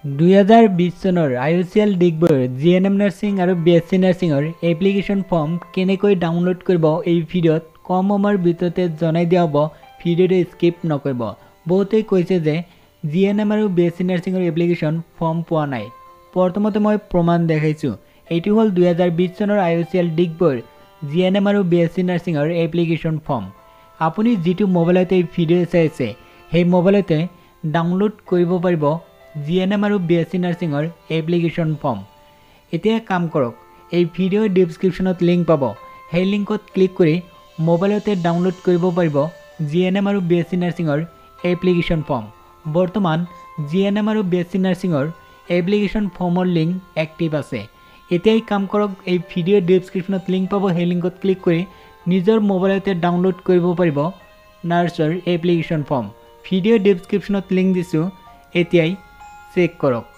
2020 চনৰ IOCL ডিগবৈৰ GNM nursing আৰু BSc নাৰ্ছিঙৰ এপ্লিকেশ্যন ফৰ্ম কেনেকৈ ডাউনলোড কৰিব এই ভিডিঅ'ত কম সময়ৰ ভিতৰতে জনাই দিয়া হ'ব। ভিডিঅ'টো স্কিপ নকৰিব। বহুতেই কৈছে যে GNM আৰু BSc নাৰ্ছিঙৰ এপ্লিকেশ্যন ফৰ্ম পোৱা নাই। প্ৰথমতে মই প্ৰমাণ দেখাইছোঁ। এইটো হ'ল 2020 চনৰ IOCL ডিগবৈৰ GNM আৰু BSc নাৰ্ছিঙৰ এপ্লিকেশ্যন ফৰ্ম। আপুনি যিটো মোবাইলতে এই ভিডিঅ' চাই আছে সেই মোবাইলতে ডাউনলোড কৰিব পাৰিব GNM আৰু BSc নাৰ্ছিঙৰ এপ্লিকেশ্যন ফৰ্ম। এতিয়া কাম কৰক, এই ভিডিঅ'ৰ ডিছক্ৰিপশ্যনত লিংক পাব। সেই লিংকত ক্লিক কৰি মোবাইলতে ডাউনলোড কৰিব পাৰিব GNM আৰু BSc নাৰ্ছিঙৰ এপ্লিকেশ্যন ফৰ্ম। বৰ্তমান GNM আৰু BSc নাৰ্ছিঙৰ এপ্লিকেশ্যন ফৰ্মৰ লিংক এক্টিভ আছে। এতিয়াই কাম কৰক, এই ভিডিঅ'ৰ ডিছক্ৰিপশ্যনত লিংক পাব। সেই লিংকত ক্লিক কৰি নিজৰ মোবাইলতে ডাউনলোড কৰিব পাৰিব নাৰ্ছৰ এপ্লিকেশ্যন ফৰ্ম। ভিডিঅ'ৰ ডিছক্ৰিপশ্যনত লিংক দিছোঁ, এতিয়াই চেক কৰক।